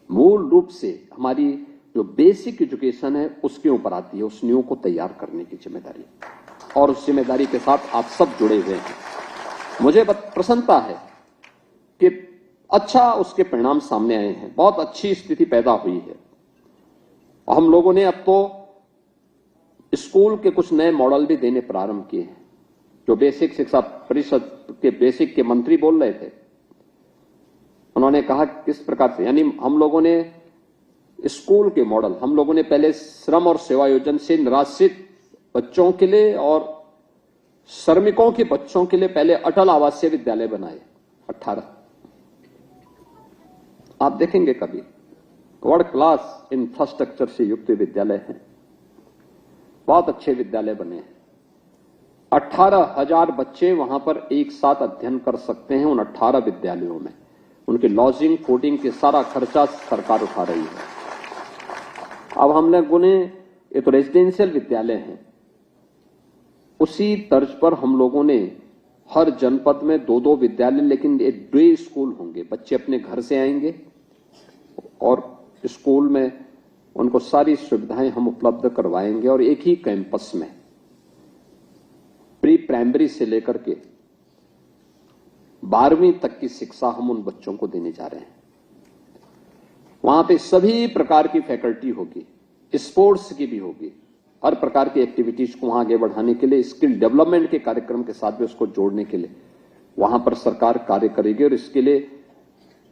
मूल रूप से हमारी जो बेसिक एजुकेशन है उसके ऊपर आती है, उस नींव को तैयार करने की जिम्मेदारी, और उस जिम्मेदारी के साथ आप सब जुड़े हुए हैं। मुझे प्रसन्नता है कि अच्छा उसके परिणाम सामने आए हैं, बहुत अच्छी स्थिति पैदा हुई है। हम लोगों ने अब तो स्कूल के कुछ नए मॉडल भी देने प्रारंभ किए हैं। जो बेसिक शिक्षा परिषद के बेसिक के मंत्री बोल रहे थे, उन्होंने कहा किस प्रकार से, यानी हम लोगों ने स्कूल के मॉडल, हम लोगों ने पहले श्रम और सेवा योजना से निराश्रित बच्चों के लिए और श्रमिकों के बच्चों के लिए पहले अटल आवासीय विद्यालय बनाए 18। आप देखेंगे कभी वर्ल्ड क्लास इंफ्रास्ट्रक्चर से युक्त विद्यालय हैं, बहुत अच्छे विद्यालय बने हैं। 18,000 बच्चे वहां पर एक साथ अध्ययन कर सकते हैं उन 18 विद्यालयों में। उनके लॉजिंग फूडिंग के सारा खर्चा सरकार उठा रही है। अब हम लोगों ने, ये तो रेजिडेंशियल विद्यालय हैं, उसी तर्ज पर हम लोगों ने हर जनपद में 2-2 विद्यालय, लेकिन ये डे स्कूल होंगे। बच्चे अपने घर से आएंगे और स्कूल में उनको सारी सुविधाएं हम उपलब्ध करवाएंगे, और एक ही कैंपस में प्री प्राइमरी से लेकर के 12वीं तक की शिक्षा हम उन बच्चों को देने जा रहे हैं। वहां पे सभी प्रकार की फैकल्टी होगी, स्पोर्ट्स की भी होगी, हर प्रकार की एक्टिविटीज को वहां आगे बढ़ाने के लिए, स्किल डेवलपमेंट के कार्यक्रम के साथ भी उसको जोड़ने के लिए वहां पर सरकार कार्य करेगी। और इसके लिए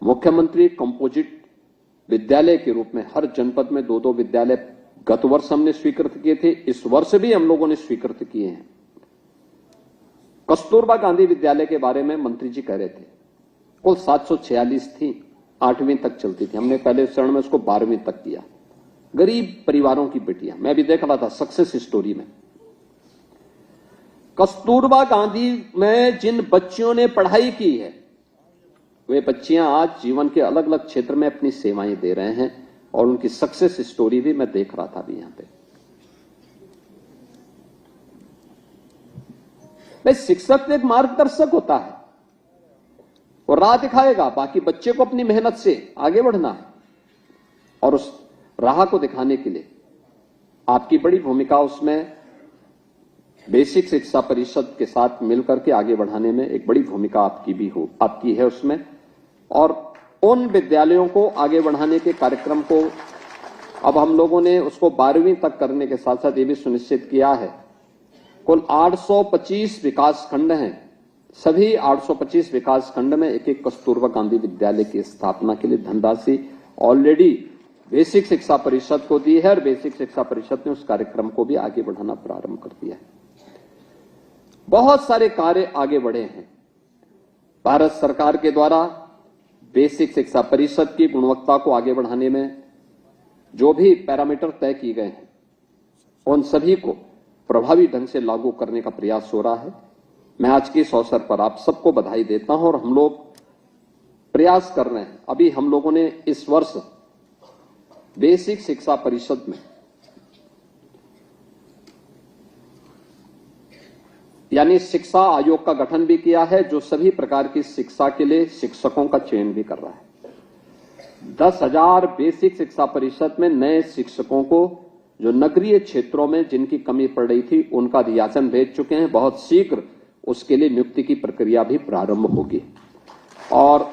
मुख्यमंत्री कंपोजिट विद्यालय के रूप में हर जनपद में 2-2 विद्यालय गत वर्ष हमने स्वीकृत किए थे, इस वर्ष भी हम लोगों ने स्वीकृत किए हैं। कस्तूरबा गांधी विद्यालय के बारे में मंत्री जी कह रहे थे, कुल 746 थी, 8वीं तक चलती थी। हमने पहले चरण में उसको 12वीं तक किया। गरीब परिवारों की बेटियां, मैं भी देख रहा था सक्सेस स्टोरी में, कस्तूरबा गांधी में जिन बच्चियों ने पढ़ाई की है, वे बच्चियां आज जीवन के अलग अलग क्षेत्र में अपनी सेवाएं दे रहे हैं, और उनकी सक्सेस स्टोरी भी मैं देख रहा था अभी यहां पे। शिक्षक एक मार्गदर्शक होता है, वो राह दिखाएगा, बाकी बच्चे को अपनी मेहनत से आगे बढ़ना है, और उस राह को दिखाने के लिए आपकी बड़ी भूमिका, उसमें बेसिक शिक्षा परिषद के साथ मिलकर के आगे बढ़ाने में एक बड़ी भूमिका आपकी है उसमें। और उन विद्यालयों को आगे बढ़ाने के कार्यक्रम को अब हम लोगों ने उसको 12वीं तक करने के साथ साथ ये भी सुनिश्चित किया है, कुल 825 विकास खंड हैं, सभी 825 विकास खंड में एक-एक कस्तूरबा गांधी विद्यालय की स्थापना के लिए धनराशि ऑलरेडी बेसिक शिक्षा परिषद को दी है, और बेसिक शिक्षा परिषद ने उस कार्यक्रम को भी आगे बढ़ाना प्रारंभ कर दिया है। बहुत सारे कार्य आगे बढ़े हैं। भारत सरकार के द्वारा बेसिक शिक्षा परिषद की गुणवत्ता को आगे बढ़ाने में जो भी पैरामीटर तय किए गए हैं, उन सभी को प्रभावी ढंग से लागू करने का प्रयास हो रहा है। मैं आज के इस अवसर पर आप सबको बधाई देता हूं, और हम लोग प्रयास कर रहे हैं। अभी हम लोगों ने इस वर्ष बेसिक शिक्षा परिषद में, यानी शिक्षा आयोग का गठन भी किया है, जो सभी प्रकार की शिक्षा के लिए शिक्षकों का चयन भी कर रहा है। 10,000 बेसिक शिक्षा परिषद में नए शिक्षकों को, जो नगरीय क्षेत्रों में जिनकी कमी पड़ रही थी, उनका रियाजन भेज चुके हैं। बहुत शीघ्र उसके लिए नियुक्ति की प्रक्रिया भी प्रारंभ होगी। और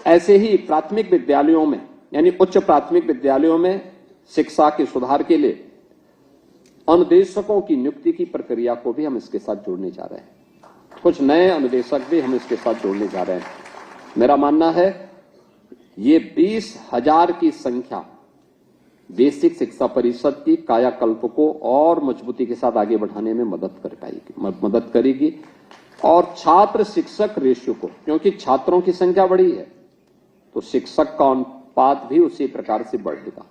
ऐसे ही प्राथमिक विद्यालयों में, यानी उच्च प्राथमिक विद्यालयों में शिक्षा के सुधार के लिए अनुदेशकों की नियुक्ति की प्रक्रिया को भी हम इसके साथ जोड़ने जा रहे हैं। कुछ नए अनुदेशक भी हम इसके साथ जोड़ने जा रहे हैं। मेरा मानना है ये 20,000 की संख्या बेसिक शिक्षा परिषद की कायाकल्प को और मजबूती के साथ आगे बढ़ाने में मदद करेगी। और छात्र शिक्षक रेशियो को, क्योंकि छात्रों की संख्या बढ़ी है, तो शिक्षक का अनुपात भी उसी प्रकार से बढ़ेगा।